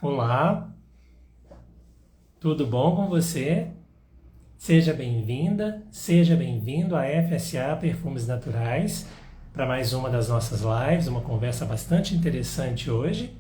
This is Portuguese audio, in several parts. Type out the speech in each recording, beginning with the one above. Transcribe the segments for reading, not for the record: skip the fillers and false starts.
Olá, tudo bom com você? Seja bem-vinda, seja bem-vindo à FSA Perfumes Naturais para mais uma das nossas lives, uma conversa bastante interessante hoje.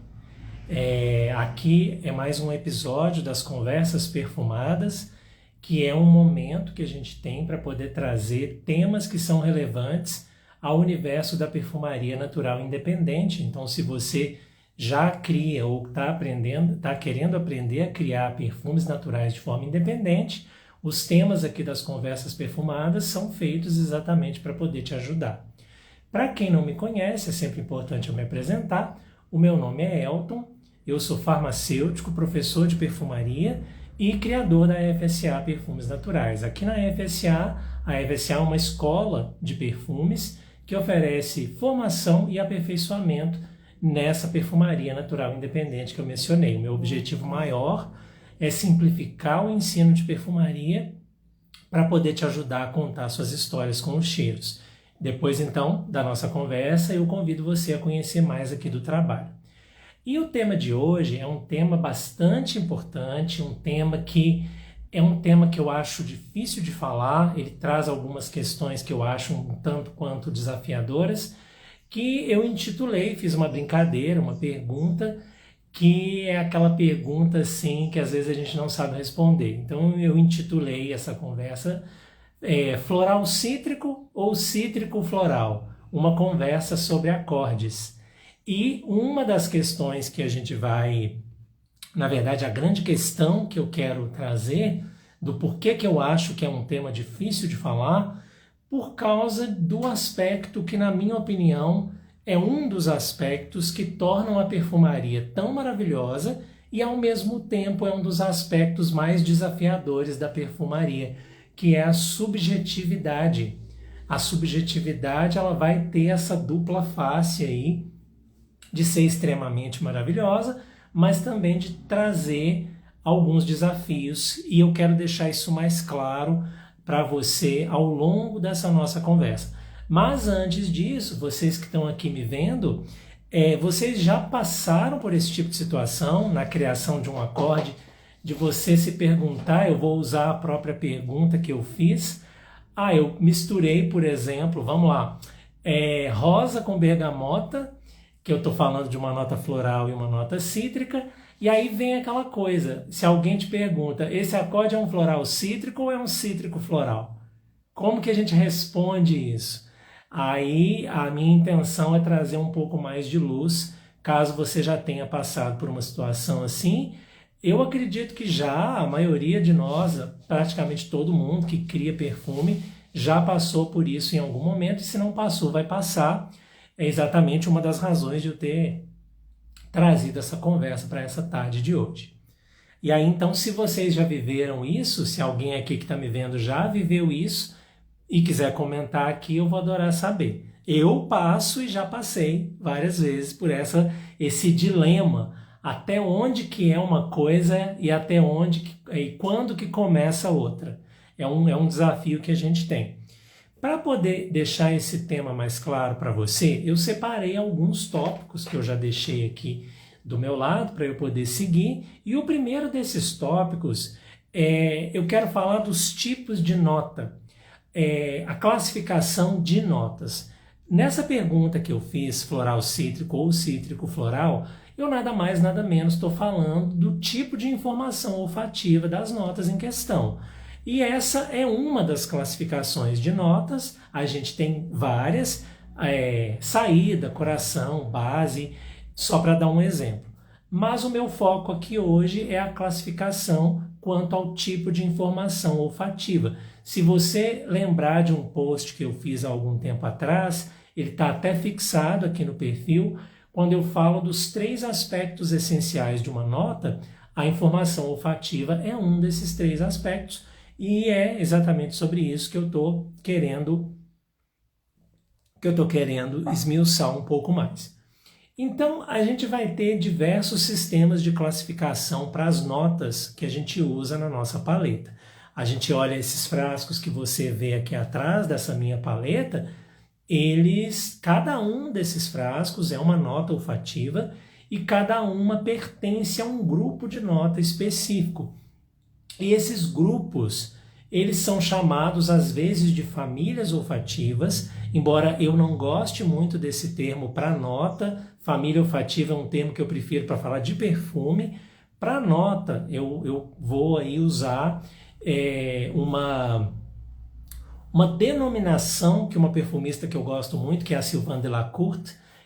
Aqui é mais um episódio das Conversas Perfumadas, que é um momento que a gente tem para poder trazer temas que são relevantes ao universo da perfumaria natural independente. Então, se você já cria ou está aprendendo, está querendo aprender a criar perfumes naturais de forma independente, os temas aqui das Conversas Perfumadas são feitos exatamente para poder te ajudar. Para quem não me conhece, é sempre importante eu me apresentar. O meu nome é Elton, eu sou farmacêutico, professor de perfumaria e criador da FSA Perfumes Naturais. Aqui na FSA, a FSA é uma escola de perfumes que oferece formação e aperfeiçoamento nessa perfumaria natural independente que eu mencionei. O meu objetivo maior é simplificar o ensino de perfumaria para poder te ajudar a contar suas histórias com os cheiros. Depois, então, da nossa conversa, eu convido você a conhecer mais aqui do trabalho. E o tema de hoje é um tema bastante importante, um tema que eu acho difícil de falar, ele traz algumas questões que eu acho um tanto quanto desafiadoras, que eu intitulei, fiz uma brincadeira, uma pergunta, que é aquela pergunta assim que às vezes a gente não sabe responder. Então eu intitulei essa conversa Floral Cítrico ou Cítrico Floral? Uma conversa sobre acordes. E uma das questões que a gente vai, na verdade, a grande questão que eu quero trazer, do porquê que eu acho que é um tema difícil de falar, por causa do aspecto que, na minha opinião, é um dos aspectos que tornam a perfumaria tão maravilhosa e, ao mesmo tempo, é um dos aspectos mais desafiadores da perfumaria, que é a subjetividade. A subjetividade, ela vai ter essa dupla face aí de ser extremamente maravilhosa, mas também de trazer alguns desafios, e eu quero deixar isso mais claro para você ao longo dessa nossa conversa. Mas antes disso, vocês que estão aqui me vendo, vocês já passaram por esse tipo de situação na criação de um acorde, de você se perguntar, eu vou usar a própria pergunta que eu fiz. Eu misturei, por exemplo, vamos lá, rosa com bergamota, que eu estou falando de uma nota floral e uma nota cítrica, e aí vem aquela coisa, se alguém te pergunta, esse acorde é um floral cítrico ou é um cítrico floral? Como que a gente responde isso? Aí a minha intenção é trazer um pouco mais de luz, caso você já tenha passado por uma situação assim. Eu acredito que já a maioria de nós, praticamente todo mundo que cria perfume, já passou por isso em algum momento, e se não passou, vai passar. É exatamente uma das razões de eu ter trazido essa conversa para essa tarde de hoje. E aí, então, se vocês já viveram isso, se alguém aqui que está me vendo já viveu isso e quiser comentar aqui, eu vou adorar saber. Eu passo e já passei várias vezes por esse dilema, até onde que é uma coisa e até onde e quando que começa a outra. É um desafio que a gente tem. Para poder deixar esse tema mais claro para você, eu separei alguns tópicos que eu já deixei aqui do meu lado para eu poder seguir. E o primeiro desses tópicos, eu quero falar dos tipos de nota, a classificação de notas. Nessa pergunta que eu fiz, floral cítrico ou cítrico floral, eu nada mais, nada menos estou falando do tipo de informação olfativa das notas em questão. E essa é uma das classificações de notas, a gente tem várias, saída, coração, base, só para dar um exemplo. Mas o meu foco aqui hoje é a classificação quanto ao tipo de informação olfativa. Se você lembrar de um post que eu fiz há algum tempo atrás, ele está até fixado aqui no perfil, quando eu falo dos 3 aspectos essenciais de uma nota, a informação olfativa é um desses 3 aspectos, e é exatamente sobre isso que eu estou querendo esmiuçar um pouco mais. Então, a gente vai ter diversos sistemas de classificação para as notas que a gente usa na nossa paleta. A gente olha esses frascos que você vê aqui atrás dessa minha paleta, cada um desses frascos é uma nota olfativa e cada uma pertence a um grupo de nota específico. E esses grupos, eles são chamados às vezes de famílias olfativas, embora eu não goste muito desse termo para nota. Família olfativa é um termo que eu prefiro para falar de perfume. Para nota, eu vou aí usar uma denominação que uma perfumista que eu gosto muito, que é a Sylvain Delacour,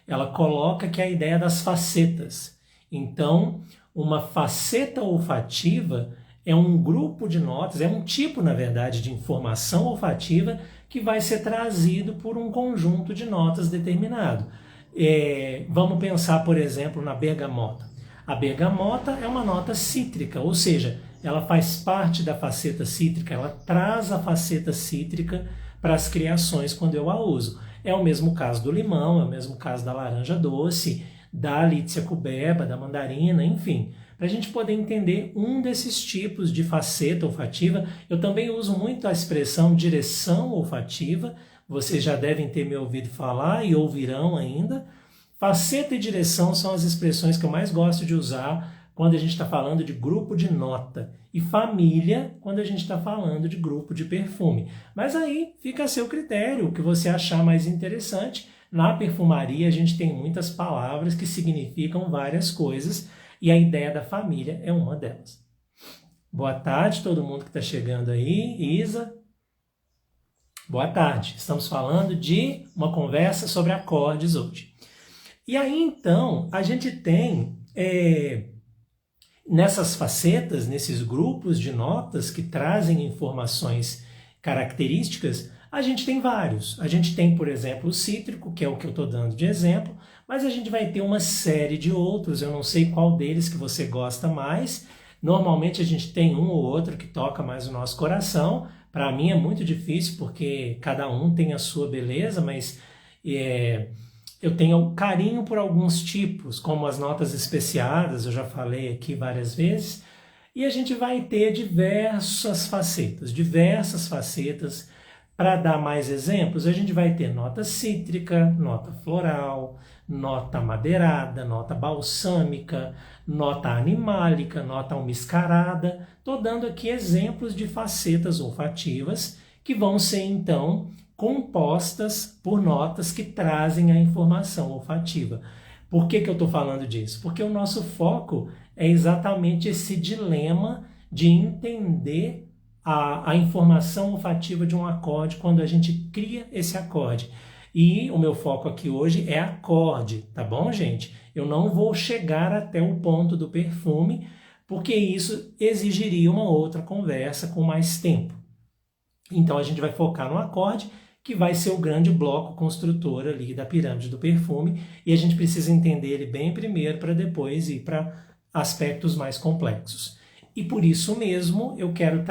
ela coloca, que é a ideia das facetas. Então, uma faceta olfativa é um grupo de notas, é um tipo, na verdade, de informação olfativa que vai ser trazido por um conjunto de notas determinado. Vamos pensar, por exemplo, na bergamota. A bergamota é uma nota cítrica, ou seja, ela faz parte da faceta cítrica, ela traz a faceta cítrica para as criações quando eu a uso. É o mesmo caso do limão, é o mesmo caso da laranja doce, da Litsea cubeba, da mandarina, enfim. Para a gente poder entender um desses tipos de faceta olfativa, eu também uso muito a expressão direção olfativa, vocês já devem ter me ouvido falar e ouvirão ainda. Faceta e direção são as expressões que eu mais gosto de usar quando a gente está falando de grupo de nota, e família quando a gente está falando de grupo de perfume. Mas aí fica a seu critério, o que você achar mais interessante. Na perfumaria a gente tem muitas palavras que significam várias coisas, e a ideia da família é uma delas. Boa tarde todo mundo que está chegando aí. Isa, boa tarde. Estamos falando de uma conversa sobre acordes hoje. E aí então a gente tem nessas facetas, nesses grupos de notas que trazem informações características, a gente tem vários. A gente tem, por exemplo, o cítrico, que é o que eu estou dando de exemplo, mas a gente vai ter uma série de outros. Eu não sei qual deles que você gosta mais. Normalmente a gente tem um ou outro que toca mais o nosso coração. Para mim é muito difícil, porque cada um tem a sua beleza, mas eu tenho carinho por alguns tipos, como as notas especiadas, eu já falei aqui várias vezes, e a gente vai ter diversas facetas. Para dar mais exemplos, a gente vai ter nota cítrica, nota floral, nota madeirada, nota balsâmica, nota animálica, nota almiscarada. Estou dando aqui exemplos de facetas olfativas que vão ser, então, compostas por notas que trazem a informação olfativa. Por que eu estou falando disso? Porque o nosso foco é exatamente esse dilema de entender a informação olfativa de um acorde quando a gente cria esse acorde. E o meu foco aqui hoje é acorde, tá bom, gente? Eu não vou chegar até o ponto do perfume, porque isso exigiria uma outra conversa com mais tempo. Então a gente vai focar no acorde, que vai ser o grande bloco construtor ali da pirâmide do perfume, e a gente precisa entender ele bem primeiro para depois ir para aspectos mais complexos. E por isso mesmo eu quero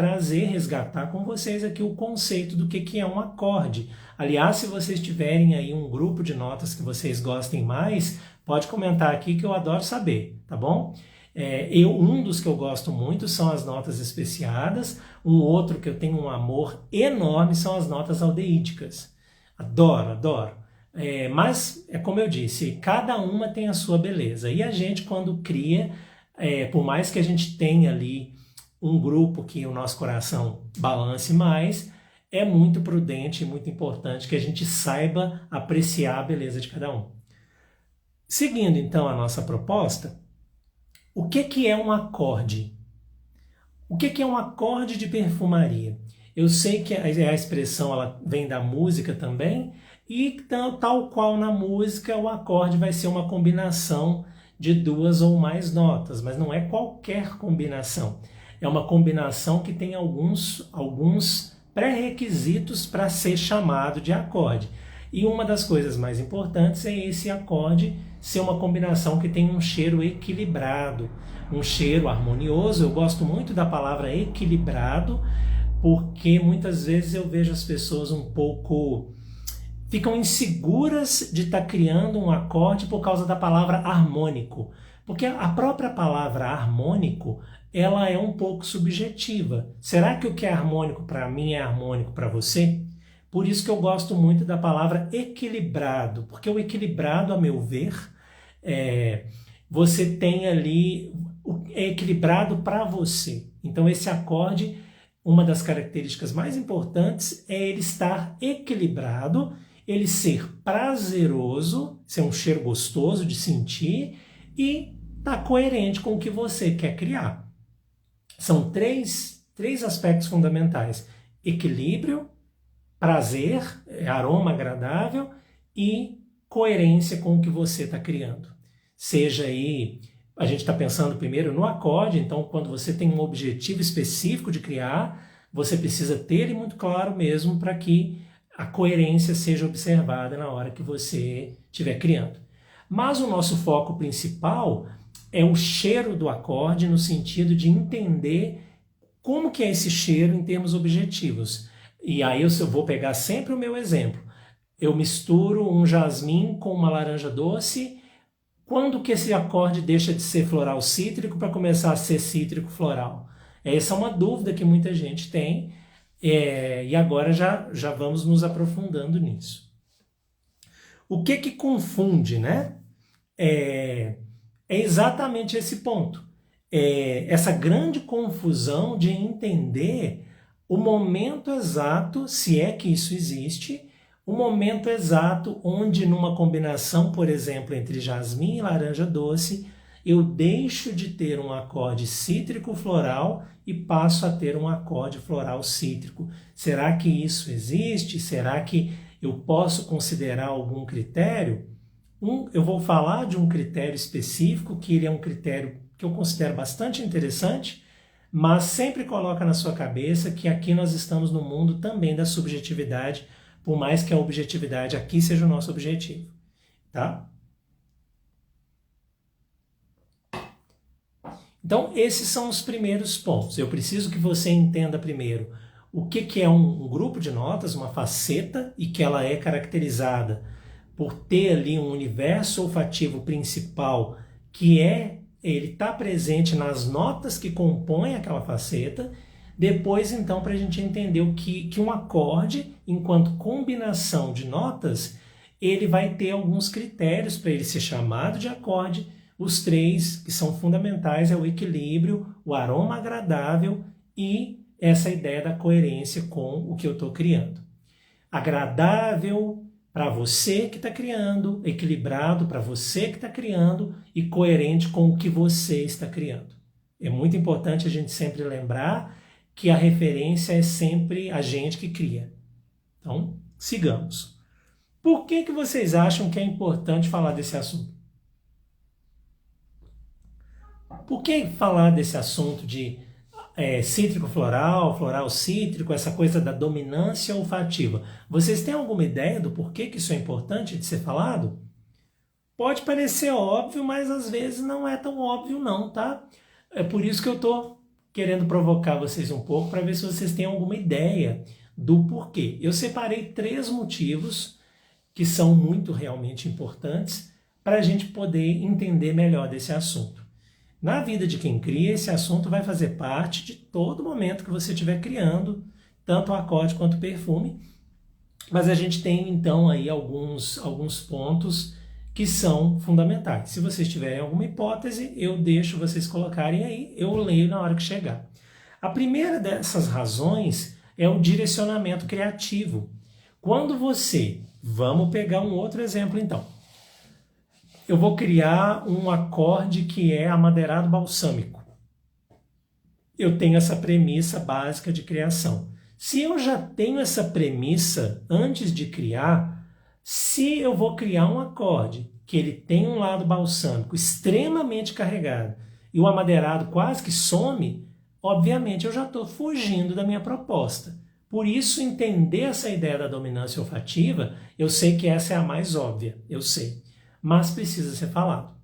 resgatar com vocês aqui o conceito do que é um acorde. Aliás, se vocês tiverem aí um grupo de notas que vocês gostem mais, pode comentar aqui que eu adoro saber, tá bom? Um dos que eu gosto muito são as notas especiadas, um outro que eu tenho um amor enorme são as notas aldeídicas. Adoro. Mas, como eu disse, cada uma tem a sua beleza. E a gente, quando cria, por mais que a gente tenha ali um grupo que o nosso coração balance mais, é muito prudente e muito importante que a gente saiba apreciar a beleza de cada um. Seguindo, então, a nossa proposta, o que é um acorde? O que é um acorde de perfumaria? Eu sei que a expressão ela vem da música também, e tal qual na música, o acorde vai ser uma combinação de duas ou mais notas, mas não é qualquer combinação. É uma combinação que tem alguns pré-requisitos para ser chamado de acorde. E uma das coisas mais importantes é esse acorde ser uma combinação que tem um cheiro equilibrado, um cheiro harmonioso. Eu gosto muito da palavra equilibrado, porque muitas vezes eu vejo as pessoas ficam inseguras de estar criando um acorde por causa da palavra harmônico. Porque a própria palavra harmônico, ela é um pouco subjetiva. Será que o que é harmônico para mim é harmônico para você? Por isso que eu gosto muito da palavra equilibrado, porque o equilibrado, a meu ver, você tem ali, é equilibrado para você. Então esse acorde, uma das características mais importantes é ele estar equilibrado, ele ser prazeroso, ser um cheiro gostoso de sentir e estar coerente com o que você quer criar. São três aspectos fundamentais: equilíbrio, prazer, aroma agradável e coerência com o que você está criando. Seja aí, a gente está pensando primeiro no acorde, então quando você tem um objetivo específico de criar, você precisa ter ele muito claro mesmo para que a coerência seja observada na hora que você estiver criando. Mas o nosso foco principal é o cheiro do acorde, no sentido de entender como que é esse cheiro em termos objetivos. E aí eu vou pegar sempre o meu exemplo. Eu misturo um jasmim com uma laranja doce. Quando que esse acorde deixa de ser floral cítrico para começar a ser cítrico floral? Essa é uma dúvida que muita gente tem, e agora já vamos nos aprofundando nisso. O que confunde, né? É exatamente esse ponto. Essa grande confusão de entender o momento exato, se é que isso existe, o momento exato onde numa combinação, por exemplo, entre jasmim e laranja doce, eu deixo de ter um acorde cítrico floral e passo a ter um acorde floral cítrico. Será que isso existe? Será que eu posso considerar algum critério? Eu vou falar de um critério específico, que ele é um critério que eu considero bastante interessante, mas sempre coloca na sua cabeça que aqui nós estamos no mundo também da subjetividade, por mais que a objetividade aqui seja o nosso objetivo, tá? Então, esses são os primeiros pontos. Eu preciso que você entenda primeiro o que é um grupo de notas, uma faceta, e que ela é caracterizada por ter ali um universo olfativo principal, que ele está presente nas notas que compõem aquela faceta. Depois, então, para a gente entender o que um acorde, enquanto combinação de notas, ele vai ter alguns critérios para ele ser chamado de acorde. Os três que são fundamentais é o equilíbrio, o aroma agradável e essa ideia da coerência com o que eu estou criando. Agradável para você que está criando, equilibrado para você que está criando e coerente com o que você está criando. É muito importante a gente sempre lembrar que a referência é sempre a gente que cria. Então, sigamos. Por que vocês acham que é importante falar desse assunto? Por que falar desse assunto de cítrico floral, floral cítrico, essa coisa da dominância olfativa? Vocês têm alguma ideia do porquê que isso é importante de ser falado? Pode parecer óbvio, mas às vezes não é tão óbvio não, tá? É por isso que eu estou querendo provocar vocês um pouco para ver se vocês têm alguma ideia do porquê. Eu separei 3 motivos que são muito realmente importantes para a gente poder entender melhor desse assunto. Na vida de quem cria, esse assunto vai fazer parte de todo momento que você estiver criando, tanto o acorde quanto o perfume, mas a gente tem então aí alguns pontos que são fundamentais. Se vocês tiverem alguma hipótese, eu deixo vocês colocarem aí, eu leio na hora que chegar. A primeira dessas razões é o direcionamento criativo. Quando você, vamos pegar um outro exemplo então, eu vou criar um acorde que é amadeirado balsâmico. Eu tenho essa premissa básica de criação. Se eu já tenho essa premissa antes de criar, se eu vou criar um acorde que ele tem um lado balsâmico extremamente carregado e o amadeirado quase que some, obviamente eu já estou fugindo da minha proposta. Por isso, entender essa ideia da dominância olfativa, eu sei que essa é a mais óbvia, eu sei, mas precisa ser falado.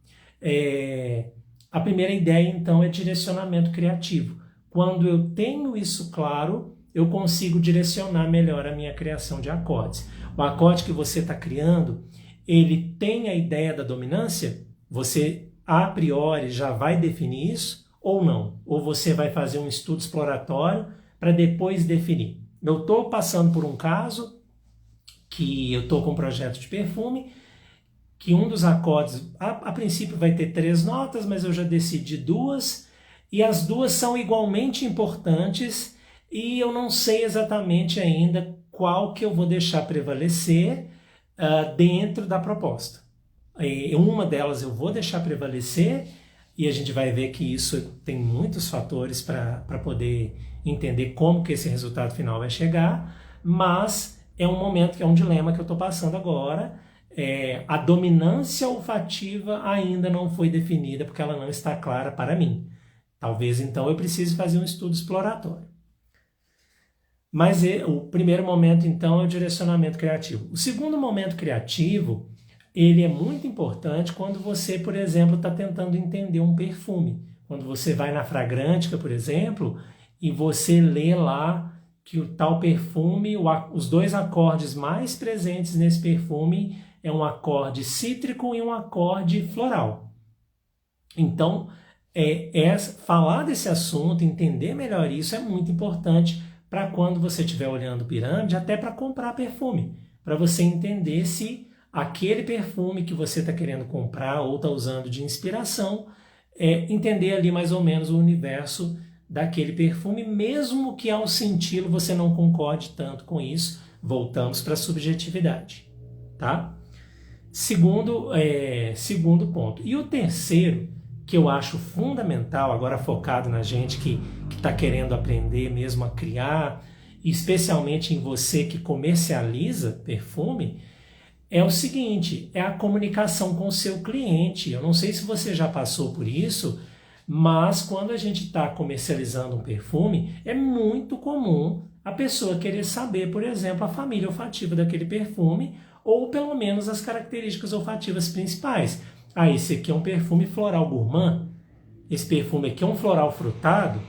A primeira ideia, então, é direcionamento criativo. Quando eu tenho isso claro, eu consigo direcionar melhor a minha criação de acordes. O acorde que você está criando, ele tem a ideia da dominância? Você, a priori, já vai definir isso ou não? Ou você vai fazer um estudo exploratório para depois definir? Eu estou passando por um caso que eu estou com um projeto de perfume que um dos acordes, a princípio vai ter 3 notas, mas eu já decidi 2, e as 2 são igualmente importantes, e eu não sei exatamente ainda qual que eu vou deixar prevalecer dentro da proposta. Uma delas eu vou deixar prevalecer, e a gente vai ver que isso tem muitos fatores para poder entender como que esse resultado final vai chegar, mas é um momento, é um dilema que eu estou passando agora. A dominância olfativa ainda não foi definida porque ela não está clara para mim. Talvez então eu precise fazer um estudo exploratório. Mas o primeiro momento então é o direcionamento criativo. O segundo momento criativo, ele é muito importante quando você, por exemplo, está tentando entender um perfume. Quando você vai na Fragrântica, por exemplo, e você lê lá que o tal perfume, os 2 acordes mais presentes nesse perfume é um acorde cítrico e um acorde floral. Então, falar desse assunto, entender melhor isso é muito importante para quando você estiver olhando pirâmide, até para comprar perfume, para você entender se aquele perfume que você está querendo comprar ou está usando de inspiração, entender ali mais ou menos o universo daquele perfume, mesmo que ao senti-lo você não concorde tanto com isso. Voltamos para a subjetividade, tá? Segundo ponto. E o terceiro, que eu acho fundamental, agora focado na gente que está querendo aprender mesmo a criar, especialmente em você que comercializa perfume, é o seguinte, é a comunicação com o seu cliente. Eu não sei se você já passou por isso, mas quando a gente está comercializando um perfume, é muito comum a pessoa querer saber, por exemplo, a família olfativa daquele perfume, ou pelo menos as características olfativas principais. Esse aqui é um perfume floral gourmand, esse perfume aqui é um floral frutado,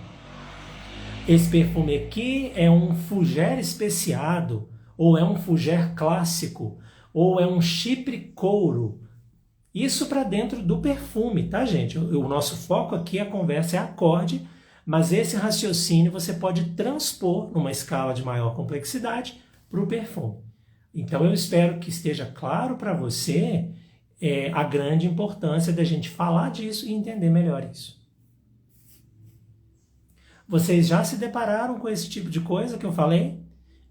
esse perfume aqui é um fougère especiado, ou é um fougère clássico, ou é um chipre couro. Isso para dentro do perfume, tá, gente? O nosso foco aqui, a conversa é acorde, mas esse raciocínio você pode transpor numa escala de maior complexidade para o perfume. Então eu espero que esteja claro para você a grande importância da gente falar disso e entender melhor isso. Vocês já se depararam com esse tipo de coisa que eu falei?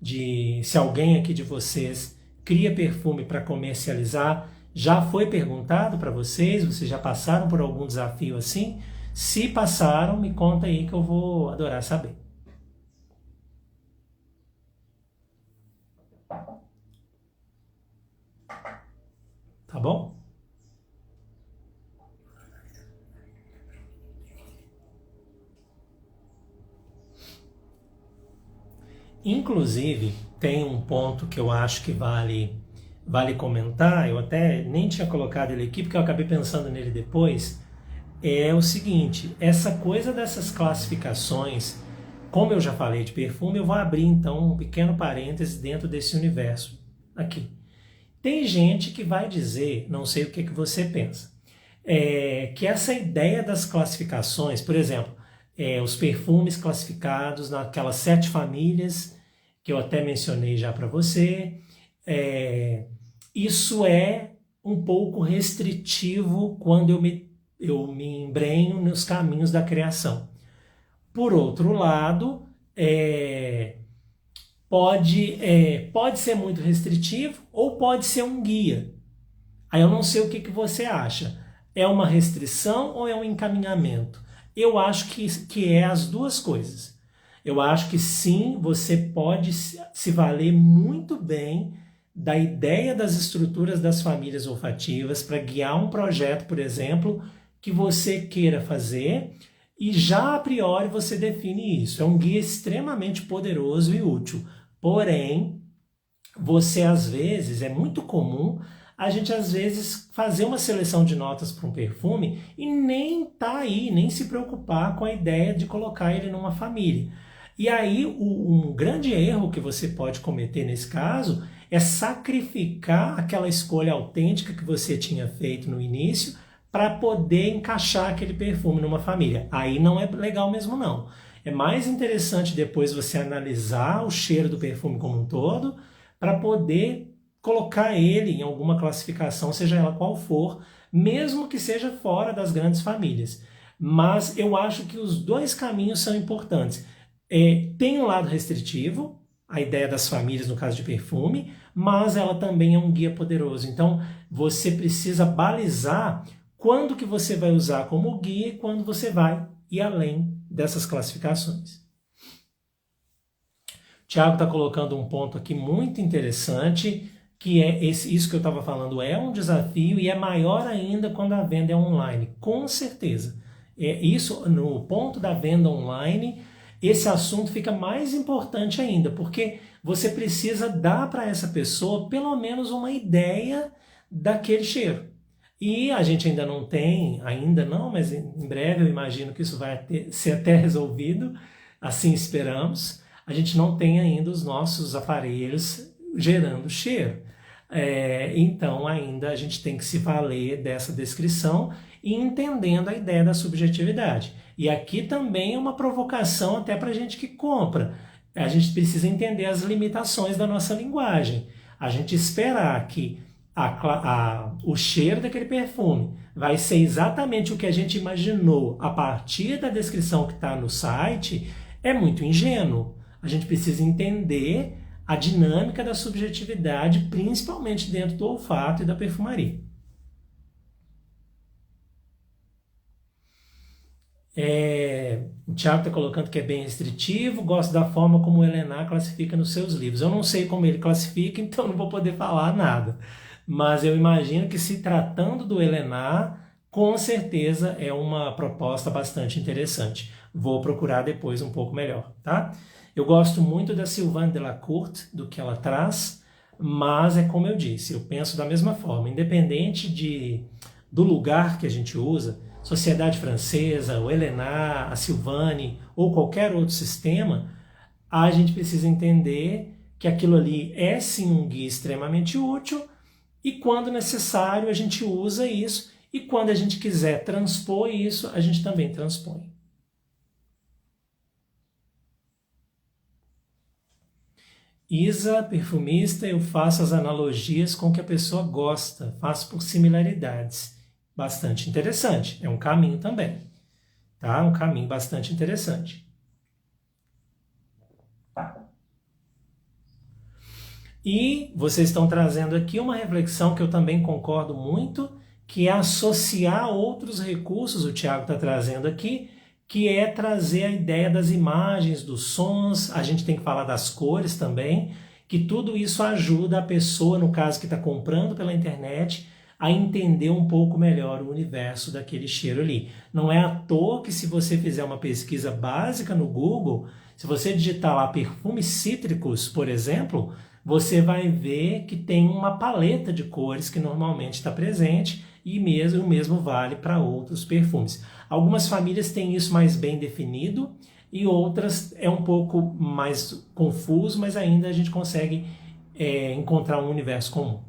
De se alguém aqui de vocês cria perfume para comercializar, já foi perguntado para vocês? Vocês já passaram por algum desafio assim? Se passaram, me conta aí que eu vou adorar saber. Tá bom? Inclusive, tem um ponto que eu acho que vale comentar, eu até nem tinha colocado ele aqui, porque eu acabei pensando nele depois, é o seguinte, essa coisa dessas classificações, como eu já falei de perfume, eu vou abrir então um pequeno parêntese dentro desse universo aqui. Tem gente que vai dizer, não sei o que você pensa, que essa ideia das classificações, por exemplo, os perfumes classificados naquelas 7 famílias que eu até mencionei já para você, isso é um pouco restritivo quando eu me embrenho nos caminhos da criação. Por outro lado, pode ser muito restritivo ou pode ser um guia. Aí eu não sei o que você acha. É uma restrição ou é um encaminhamento? Eu acho que é as duas coisas. Eu acho que sim, você pode se valer muito bem da ideia das estruturas das famílias olfativas para guiar um projeto, por exemplo, que você queira fazer e já a priori você define isso. É um guia extremamente poderoso e útil. Porém, você às vezes, é muito comum a gente às vezes fazer uma seleção de notas para um perfume e nem tá aí, nem se preocupar com a ideia de colocar ele numa família. E aí um grande erro que você pode cometer nesse caso é sacrificar aquela escolha autêntica que você tinha feito no início para poder encaixar aquele perfume numa família. Aí não é legal mesmo não. É mais interessante depois você analisar o cheiro do perfume como um todo para poder colocar ele em alguma classificação, seja ela qual for, mesmo que seja fora das grandes famílias. Mas eu acho que os dois caminhos são importantes. Tem um lado restritivo, a ideia das famílias no caso de perfume, mas ela também é um guia poderoso. Então, você precisa balizar quando que você vai usar como guia e quando você vai ir além dessas classificações. O Tiago está colocando um ponto aqui muito interessante, que é isso que eu estava falando, é um desafio e é maior ainda quando a venda é online, com certeza. Isso, no ponto da venda online, esse assunto fica mais importante ainda, porque você precisa dar para essa pessoa pelo menos uma ideia daquele cheiro. E a gente ainda não tem, mas em breve eu imagino que isso vai ser até resolvido, assim esperamos. A gente não tem ainda os nossos aparelhos gerando cheiro. Então ainda a gente tem que se valer dessa descrição e entendendo a ideia da subjetividade. E aqui também é uma provocação até para a gente que compra. A gente precisa entender as limitações da nossa linguagem. A gente esperar que o cheiro daquele perfume vai ser exatamente o que a gente imaginou a partir da descrição que está no site é muito ingênuo. A gente precisa entender a dinâmica da subjetividade, principalmente dentro do olfato e da perfumaria. O Thiago está colocando que é bem restritivo, gosto da forma como o Helena classifica nos seus livros. Eu não sei como ele classifica, então não vou poder falar nada. Mas eu imagino que, se tratando do Helena, com certeza é uma proposta bastante interessante. Vou procurar depois um pouco melhor, tá? Eu gosto muito da Sylvain Delacourt, do que ela traz, mas é como eu disse, eu penso da mesma forma, independente do lugar que a gente usa, Sociedade Francesa, o Helena, a Sylvane ou qualquer outro sistema, a gente precisa entender que aquilo ali é sim um guia extremamente útil e quando necessário a gente usa isso e quando a gente quiser transpor isso, a gente também transpõe. Isa, perfumista, eu faço as analogias com o que a pessoa gosta, faço por similaridades. Bastante interessante, é um caminho também, tá? Um caminho bastante interessante. E vocês estão trazendo aqui uma reflexão que eu também concordo muito, que é associar outros recursos, o Tiago está trazendo aqui, que é trazer a ideia das imagens, dos sons, a gente tem que falar das cores também, que tudo isso ajuda a pessoa, no caso que está comprando pela internet, a entender um pouco melhor o universo daquele cheiro ali. Não é à toa que, se você fizer uma pesquisa básica no Google, se você digitar lá perfumes cítricos, por exemplo, você vai ver que tem uma paleta de cores que normalmente está presente e o mesmo vale para outros perfumes. Algumas famílias têm isso mais bem definido e outras é um pouco mais confuso, mas ainda a gente consegue encontrar um universo comum.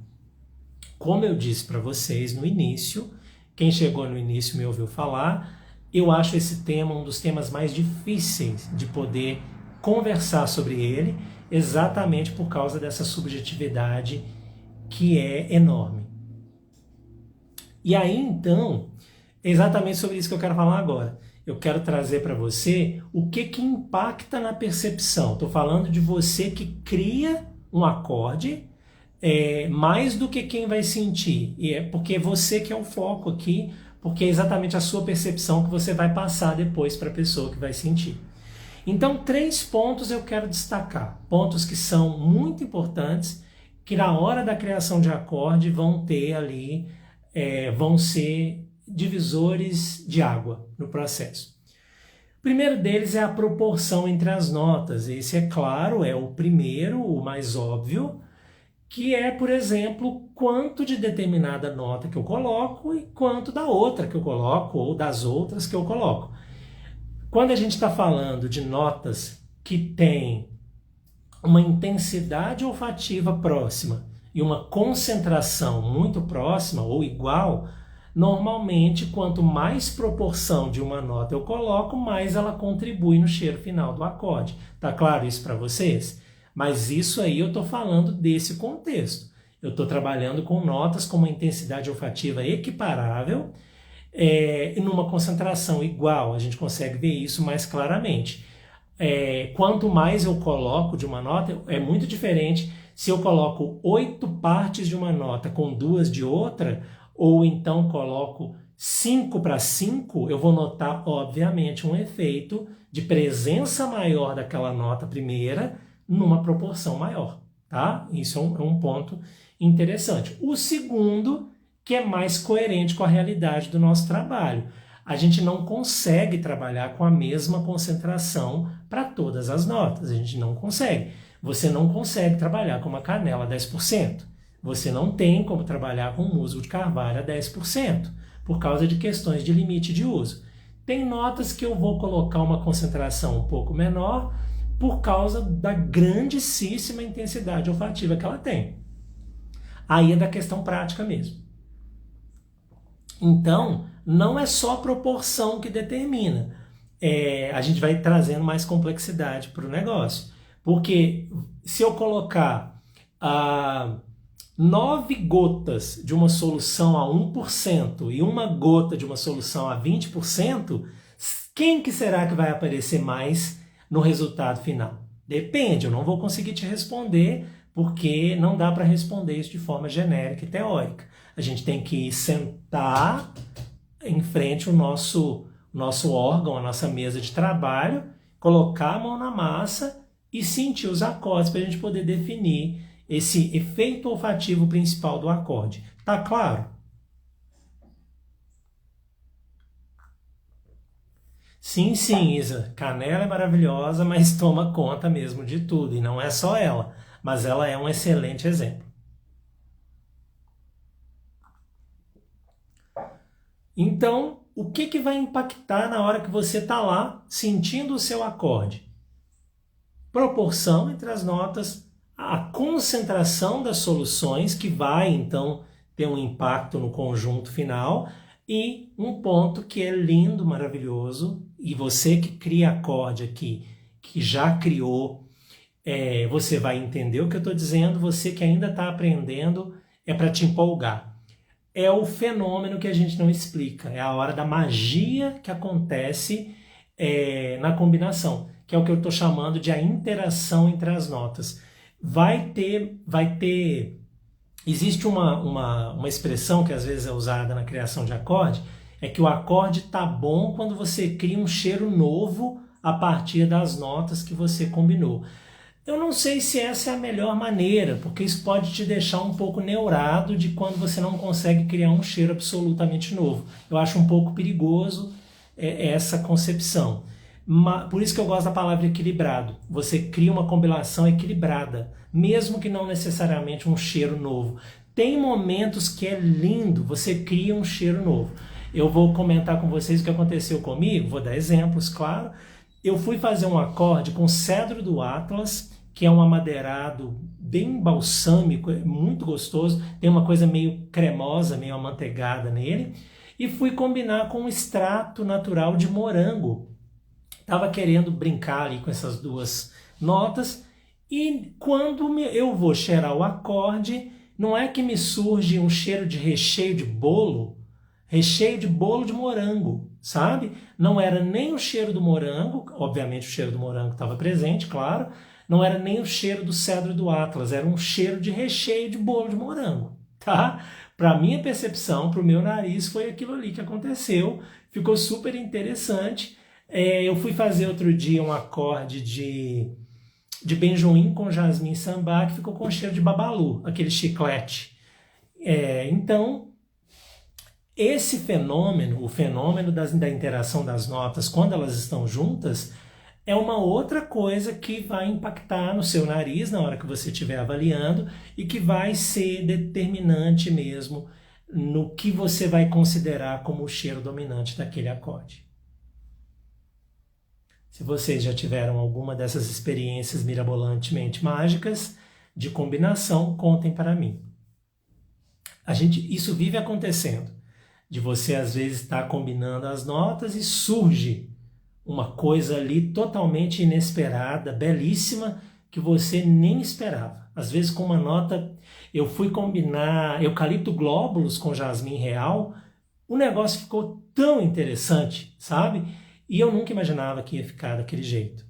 Como eu disse para vocês no início, quem chegou no início me ouviu falar, eu acho esse tema um dos temas mais difíceis de poder conversar sobre ele, exatamente por causa dessa subjetividade que é enorme. E aí, então, é exatamente sobre isso que eu quero falar agora. Eu quero trazer para você o que impacta na percepção. Estou falando de você que cria um acorde, mais do que quem vai sentir. E é porque é você que é o foco aqui, porque é exatamente a sua percepção que você vai passar depois para a pessoa que vai sentir. Então, 3 pontos eu quero destacar. Pontos que são muito importantes, que na hora da criação de acorde vão ter ali, vão ser divisores de água no processo. O primeiro deles é a proporção entre as notas. Esse, é claro, é o primeiro, o mais óbvio, que é, por exemplo, quanto de determinada nota que eu coloco e quanto da outra que eu coloco ou das outras que eu coloco. Quando a gente está falando de notas que têm uma intensidade olfativa próxima e uma concentração muito próxima ou igual, normalmente, quanto mais proporção de uma nota eu coloco, mais ela contribui no cheiro final do acorde. Tá claro isso para vocês? Mas isso aí eu estou falando desse contexto. Eu estou trabalhando com notas com uma intensidade olfativa equiparável e numa concentração igual. A gente consegue ver isso mais claramente. Quanto mais eu coloco de uma nota, é muito diferente se eu coloco 8 partes de uma nota com 2 de outra, ou então coloco 5 para 5, eu vou notar, obviamente, um efeito de presença maior daquela nota primeira numa proporção maior, tá? Isso é um ponto interessante. O segundo, que é mais coerente com a realidade do nosso trabalho. A gente não consegue trabalhar com a mesma concentração para todas as notas, a gente não consegue. Você não consegue trabalhar com uma canela a 10%. Você não tem como trabalhar com um musgo de carvalho a 10%, por causa de questões de limite de uso. Tem notas que eu vou colocar uma concentração um pouco menor por causa da grandíssima intensidade olfativa que ela tem. Aí é da questão prática mesmo. Então, não é só a proporção que determina. A gente vai trazendo mais complexidade para o negócio. Porque se eu colocar 9 gotas de uma solução a 1% e uma gota de uma solução a 20%, quem que será que vai aparecer mais no resultado final? Depende, eu não vou conseguir te responder, porque não dá para responder isso de forma genérica e teórica. A gente tem que sentar em frente ao nosso órgão, a nossa mesa de trabalho, colocar a mão na massa e sentir os acordes para a gente poder definir esse efeito olfativo principal do acorde. Tá claro? Sim, Isa. Canela é maravilhosa, mas toma conta mesmo de tudo. E não é só ela, mas ela é um excelente exemplo. Então, o que vai impactar na hora que você está lá sentindo o seu acorde? Proporção entre as notas, a concentração das soluções, que vai então ter um impacto no conjunto final, e um ponto que é lindo, maravilhoso, e você que cria acorde aqui, que já criou, você vai entender o que eu estou dizendo, você que ainda está aprendendo, é para te empolgar. É o fenômeno que a gente não explica, é a hora da magia que acontece na combinação, que é o que eu estou chamando de a interação entre as notas. Existe uma expressão que às vezes é usada na criação de acorde, é que o acorde tá bom quando você cria um cheiro novo a partir das notas que você combinou. Eu não sei se essa é a melhor maneira, porque isso pode te deixar um pouco neurado de quando você não consegue criar um cheiro absolutamente novo. Eu acho um pouco perigoso essa concepção. Por isso que eu gosto da palavra equilibrado. Você cria uma combinação equilibrada, mesmo que não necessariamente um cheiro novo. Tem momentos que é lindo, você cria um cheiro novo. Eu vou comentar com vocês o que aconteceu comigo, vou dar exemplos, claro. Eu fui fazer um acorde com cedro do Atlas, que é um amadeirado bem balsâmico, muito gostoso, tem uma coisa meio cremosa, meio amanteigada nele, e fui combinar com um extrato natural de morango. Estava querendo brincar ali com essas duas notas, e quando eu vou cheirar o acorde, não é que me surge um cheiro de recheio de bolo de morango, sabe? Não era nem o cheiro do morango, obviamente o cheiro do morango estava presente, claro, não era nem o cheiro do cedro do Atlas, era um cheiro de recheio de bolo de morango, tá? Para minha percepção, para o meu nariz, foi aquilo ali que aconteceu, ficou super interessante. Eu fui fazer outro dia um acorde de benjoim com jasmim sambá, que ficou com cheiro de babalu, aquele chiclete. Então, esse fenômeno, o fenômeno da interação das notas quando elas estão juntas, é uma outra coisa que vai impactar no seu nariz na hora que você estiver avaliando e que vai ser determinante mesmo no que você vai considerar como o cheiro dominante daquele acorde. Se vocês já tiveram alguma dessas experiências mirabolantemente mágicas de combinação, contem para mim. Isso vive acontecendo, de você às vezes estar combinando as notas e surge uma coisa ali totalmente inesperada, belíssima, que você nem esperava. Às vezes com uma nota... Eu fui combinar eucalipto glóbulos com jasmim real, o negócio ficou tão interessante, sabe? E eu nunca imaginava que ia ficar daquele jeito.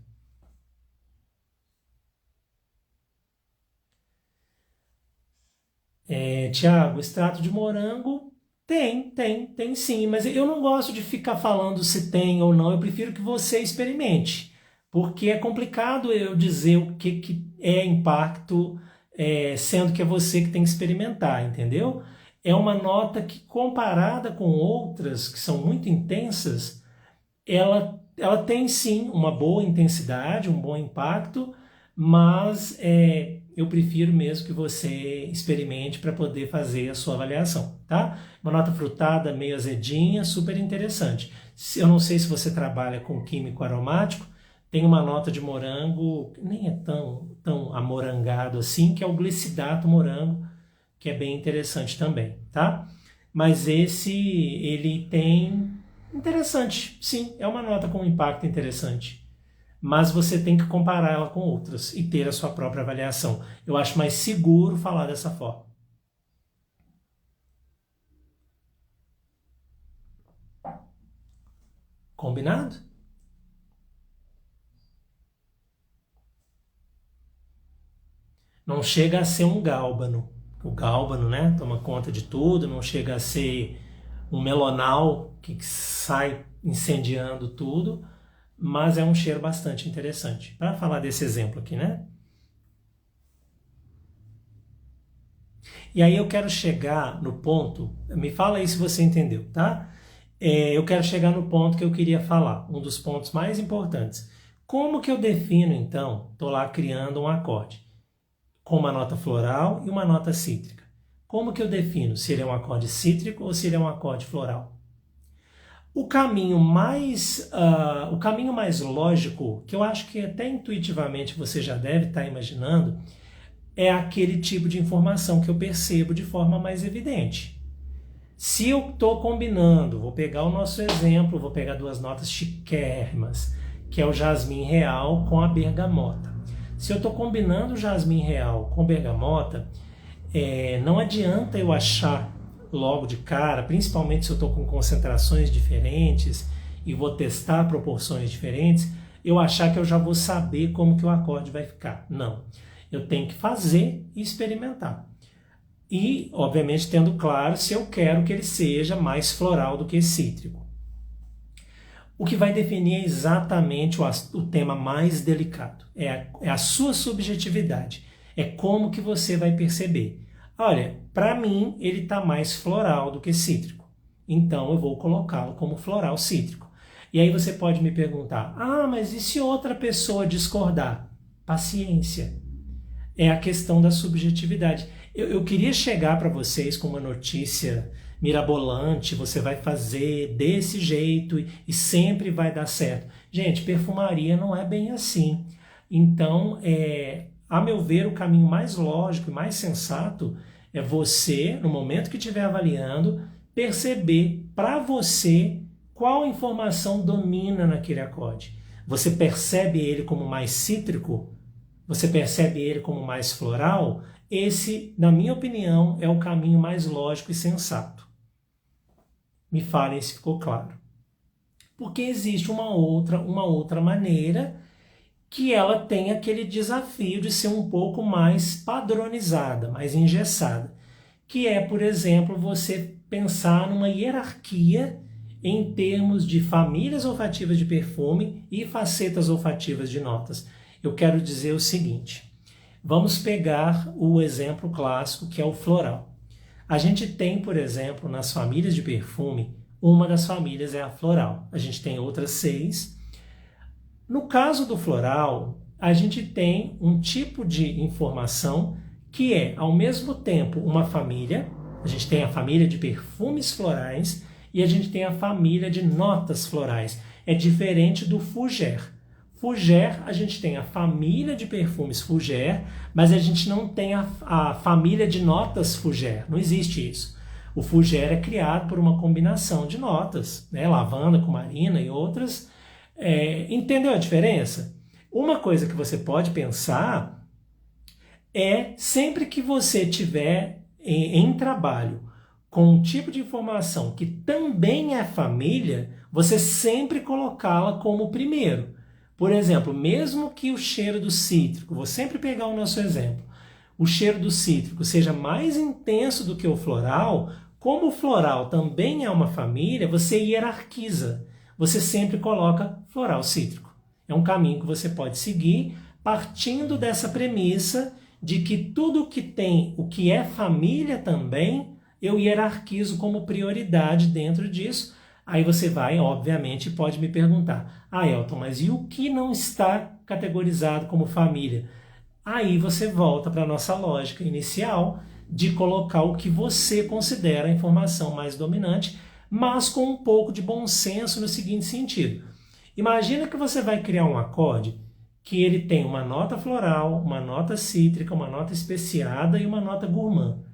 Tiago, extrato de morango tem sim, mas eu não gosto de ficar falando se tem ou não, eu prefiro que você experimente, porque é complicado eu dizer o que é impacto, sendo que é você que tem que experimentar, entendeu? É uma nota que, comparada com outras que são muito intensas, ela tem sim uma boa intensidade, um bom impacto, mas eu prefiro mesmo que você experimente para poder fazer a sua avaliação, tá? Uma nota frutada, meio azedinha, super interessante. Eu não sei se você trabalha com químico aromático, tem uma nota de morango, nem é tão amorangado assim, que é o glicidato morango, que é bem interessante também, tá? Mas ele tem... Interessante, sim, é uma nota com impacto interessante. Mas você tem que comparar ela com outras e ter a sua própria avaliação. Eu acho mais seguro falar dessa forma. Combinado? Não chega a ser um gálbano. O gálbano, né, toma conta de tudo, não chega a ser um melonal que sai incendiando tudo, mas é um cheiro bastante interessante. Para falar desse exemplo aqui, né? E aí eu quero chegar no ponto, me fala aí se você entendeu, tá? Eu quero chegar no ponto que eu queria falar, um dos pontos mais importantes. Como que eu defino, então, estou lá criando um acorde com uma nota floral e uma nota cítrica. Como que eu defino se ele é um acorde cítrico ou se ele é um acorde floral? O caminho mais lógico, que eu acho que até intuitivamente você já deve estar imaginando, é aquele tipo de informação que eu percebo de forma mais evidente. Se eu estou combinando, vou pegar o nosso exemplo, vou pegar duas notas chiquérrimas, que é o jasmim real com a bergamota. Se eu estou combinando o jasmim real com bergamota, não adianta eu achar logo de cara, principalmente se eu estou com concentrações diferentes e vou testar proporções diferentes, eu achar que eu já vou saber como que o acorde vai ficar. Não. Eu tenho que fazer e experimentar. E, obviamente, tendo claro se eu quero que ele seja mais floral do que cítrico. O que vai definir é exatamente o tema mais delicado. É a sua subjetividade. É como que você vai perceber. Olha, para mim ele está mais floral do que cítrico. Então eu vou colocá-lo como floral cítrico. E aí você pode me perguntar, mas e se outra pessoa discordar? Paciência. É a questão da subjetividade. Eu queria chegar para vocês com uma notícia mirabolante, você vai fazer desse jeito e sempre vai dar certo. Gente, perfumaria não é bem assim. Então, a meu ver, o caminho mais lógico e mais sensato é você, no momento que estiver avaliando, perceber para você qual informação domina naquele acorde. Você percebe ele como mais cítrico? Você percebe ele como mais floral? Esse, na minha opinião, é o caminho mais lógico e sensato. Me falem se ficou claro. Porque existe uma outra maneira que ela tem aquele desafio de ser um pouco mais padronizada, mais engessada, que é, por exemplo, você pensar numa hierarquia em termos de famílias olfativas de perfume e facetas olfativas de notas. Eu quero dizer o seguinte, vamos pegar o exemplo clássico que é o floral. A gente tem, por exemplo, nas famílias de perfume, uma das famílias é a floral. A gente tem outras 6. No caso do floral, a gente tem um tipo de informação que é, ao mesmo tempo, uma família. A gente tem a família de perfumes florais e a gente tem a família de notas florais. É diferente do fougère. Fougère, a gente tem a família de perfumes fougère, mas a gente não tem a família de notas fougère. Não existe isso. O fougère é criado por uma combinação de notas, né? Lavanda, cumarina e outras. Entendeu a diferença? Uma coisa que você pode pensar é sempre que você tiver em trabalho com um tipo de informação que também é família, você sempre colocá-la como primeiro. Por exemplo, mesmo que o cheiro do cítrico, vou sempre pegar o nosso exemplo, o cheiro do cítrico seja mais intenso do que o floral, como o floral também é uma família, você hierarquiza. Você sempre coloca floral cítrico. É um caminho que você pode seguir partindo dessa premissa de que tudo que tem o que é família também, eu hierarquizo como prioridade dentro disso. Aí você vai, obviamente, pode me perguntar, Elton, mas e o que não está categorizado como família? Aí você volta para a nossa lógica inicial de colocar o que você considera a informação mais dominante, mas com um pouco de bom senso no seguinte sentido. Imagina que você vai criar um acorde que ele tem uma nota floral, uma nota cítrica, uma nota especiada e uma nota gourmand.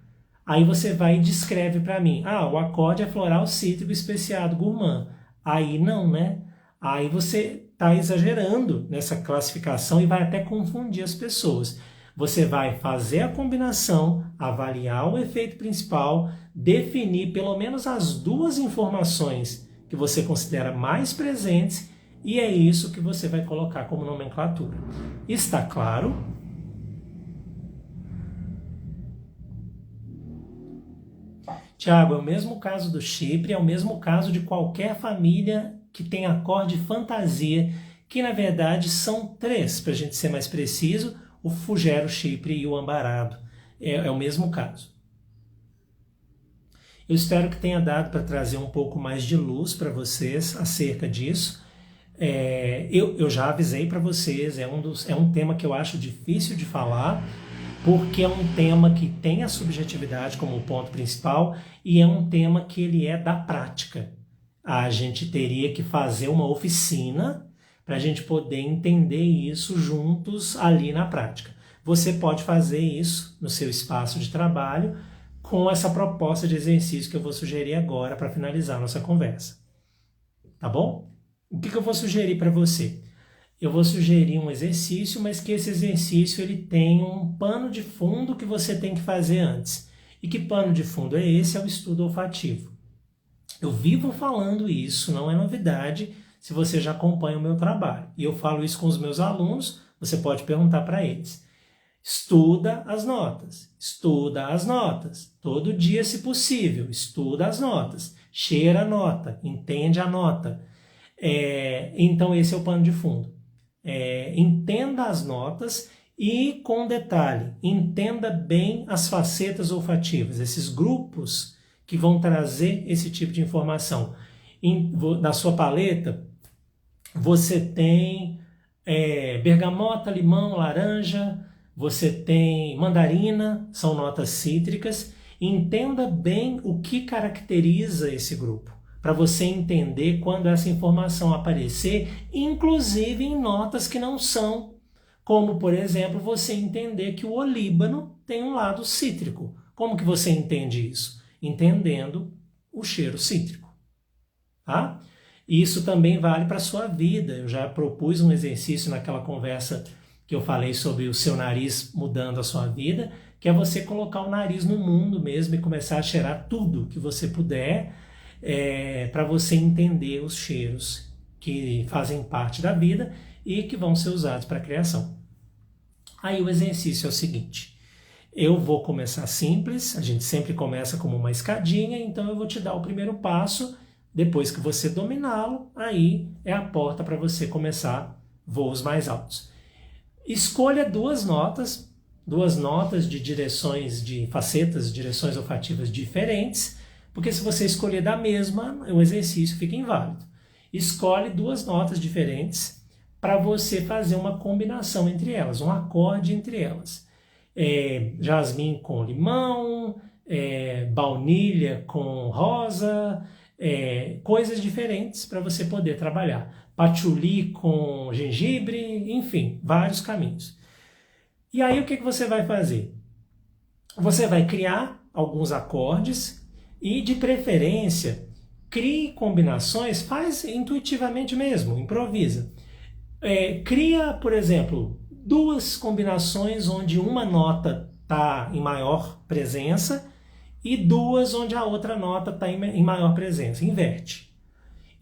Aí você vai e descreve para mim, o acorde é floral, cítrico, especiado, gourmand. Aí não, né? Aí você está exagerando nessa classificação e vai até confundir as pessoas. Você vai fazer a combinação, avaliar o efeito principal, definir pelo menos as duas informações que você considera mais presentes e é isso que você vai colocar como nomenclatura. Está claro? Tiago, é o mesmo caso do Chipre, é o mesmo caso de qualquer família que tem acorde fantasia, que na verdade são 3, para a gente ser mais preciso, o Fugero, Chipre e o Ambarado. É o mesmo caso. Eu espero que tenha dado para trazer um pouco mais de luz para vocês acerca disso. Eu já avisei para vocês, é um tema que eu acho difícil de falar, porque é um tema que tem a subjetividade como ponto principal e é um tema que ele é da prática. A gente teria que fazer uma oficina para a gente poder entender isso juntos ali na prática. Você pode fazer isso no seu espaço de trabalho com essa proposta de exercício que eu vou sugerir agora para finalizar a nossa conversa. Tá bom? O que eu vou sugerir para você? Eu vou sugerir um exercício, mas que esse exercício ele tem um pano de fundo que você tem que fazer antes. E que pano de fundo é esse? É o estudo olfativo. Eu vivo falando isso, não é novidade, se você já acompanha o meu trabalho. E eu falo isso com os meus alunos, você pode perguntar para eles. Estuda as notas, estuda as notas. Todo dia, se possível, estuda as notas. Cheira a nota, entende a nota. Então esse é o pano de fundo. Entenda as notas e, com detalhe, entenda bem as facetas olfativas, esses grupos que vão trazer esse tipo de informação. Na sua paleta, você tem bergamota, limão, laranja, você tem mandarina, são notas cítricas. Entenda bem o que caracteriza esse grupo, para você entender quando essa informação aparecer, inclusive em notas que não são, como, por exemplo, você entender que o olíbano tem um lado cítrico. Como que você entende isso? Entendendo o cheiro cítrico. Tá? Isso também vale para a sua vida. Eu já propus um exercício naquela conversa que eu falei sobre o seu nariz mudando a sua vida, que é você colocar o nariz no mundo mesmo e começar a cheirar tudo que você puder, para você entender os cheiros que fazem parte da vida e que vão ser usados para a criação. Aí o exercício é o seguinte, eu vou começar simples, a gente sempre começa como uma escadinha, então eu vou te dar o primeiro passo, depois que você dominá-lo, aí é a porta para você começar voos mais altos. Escolha duas notas de direções, de facetas, direções olfativas diferentes, porque se você escolher da mesma, o exercício fica inválido. Escolhe duas notas diferentes para você fazer uma combinação entre elas, um acorde entre elas. Jasmim com limão, baunilha com rosa, coisas diferentes para você poder trabalhar. Patchouli com gengibre, enfim, vários caminhos. E aí o que você vai fazer? Você vai criar alguns acordes e, de preferência, crie combinações, faz intuitivamente mesmo, improvisa. Cria, por exemplo, duas combinações onde uma nota está em maior presença e duas onde a outra nota está em maior presença. Inverte.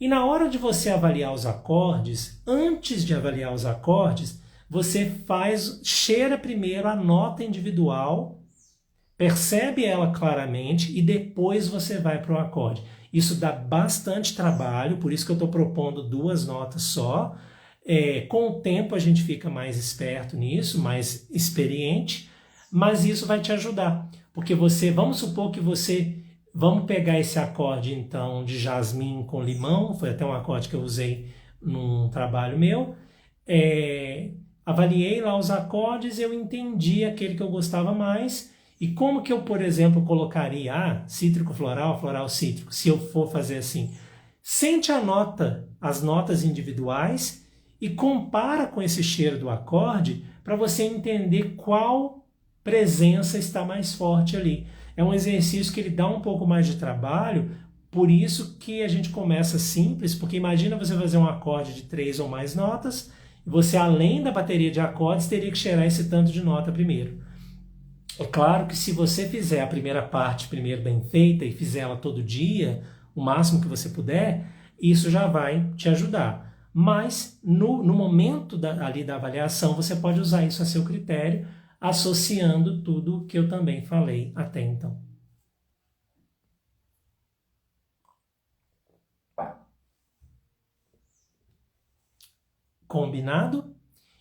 E na hora de você avaliar os acordes, antes de avaliar os acordes, você cheira primeiro a nota individual, percebe ela claramente e depois você vai para o acorde. Isso dá bastante trabalho, por isso que eu estou propondo duas notas só. Com o tempo a gente fica mais esperto nisso, mais experiente, mas isso vai te ajudar. Porque vamos supor que vamos pegar esse acorde então de jasmim com limão, foi até um acorde que eu usei num trabalho meu. Avaliei lá os acordes, eu entendi aquele que eu gostava mais. E como que eu, por exemplo, colocaria cítrico floral, floral cítrico, se eu for fazer assim? Sente as notas individuais e compara com esse cheiro do acorde para você entender qual presença está mais forte ali. É um exercício que ele dá um pouco mais de trabalho, por isso que a gente começa simples, porque imagina você fazer um acorde de 3 ou mais notas, e você, além da bateria de acordes, teria que cheirar esse tanto de nota primeiro. É claro que se você fizer a primeira parte primeiro bem feita e fizer ela todo dia, o máximo que você puder, isso já vai te ajudar. Mas no momento ali da avaliação, você pode usar isso a seu critério, associando tudo que eu também falei até então. Combinado?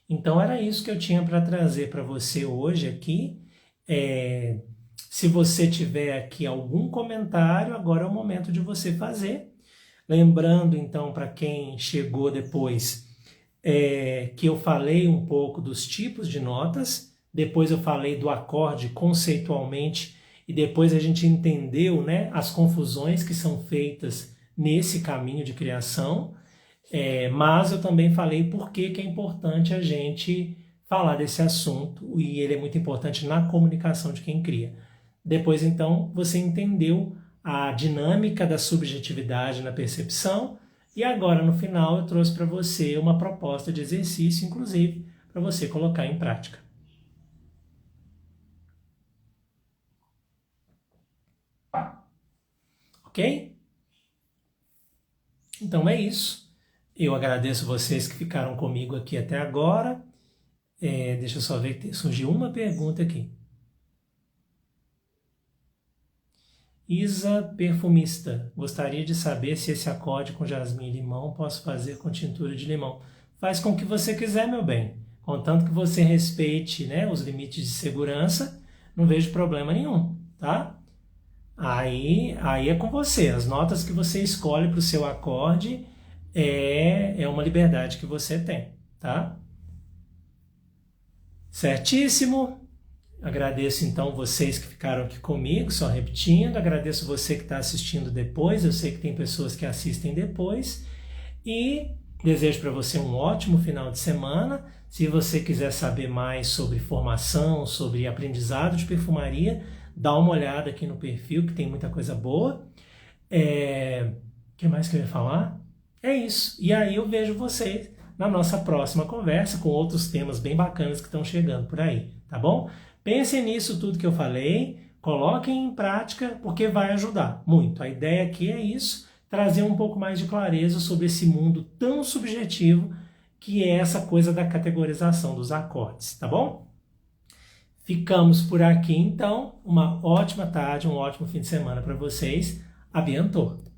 Então era isso que eu tinha para trazer para você hoje aqui. Se você tiver aqui algum comentário, agora é o momento de você fazer. Lembrando, então, para quem chegou depois, que eu falei um pouco dos tipos de notas, depois eu falei do acorde conceitualmente e depois a gente entendeu, né, as confusões que são feitas nesse caminho de criação, mas eu também falei por que é importante a gente falar desse assunto e ele é muito importante na comunicação de quem cria. Depois, então, você entendeu a dinâmica da subjetividade na percepção e agora, no final, eu trouxe para você uma proposta de exercício, inclusive, para você colocar em prática. Ok? Então é isso. Eu agradeço vocês que ficaram comigo aqui até agora. Deixa eu só ver que surgiu uma pergunta aqui. Isa Perfumista, gostaria de saber se esse acorde com jasmim e limão posso fazer com tintura de limão. Faz com o que você quiser, meu bem. Contanto que você respeite, né, os limites de segurança, não vejo problema nenhum, tá? Aí é com você. As notas que você escolhe para o seu acorde é uma liberdade que você tem, tá? Certíssimo? Agradeço então vocês que ficaram aqui comigo, só repetindo, agradeço você que está assistindo depois, eu sei que tem pessoas que assistem depois, e desejo para você um ótimo final de semana. Se você quiser saber mais sobre formação, sobre aprendizado de perfumaria, dá uma olhada aqui no perfil que tem muita coisa boa. O que mais que eu ia falar? É isso, e aí eu vejo vocês na nossa próxima conversa com outros temas bem bacanas que estão chegando por aí, tá bom? Pensem nisso tudo que eu falei, coloquem em prática, porque vai ajudar muito. A ideia aqui é isso, trazer um pouco mais de clareza sobre esse mundo tão subjetivo que é essa coisa da categorização dos acordes, tá bom? Ficamos por aqui, então. Uma ótima tarde, um ótimo fim de semana para vocês. A bientôt!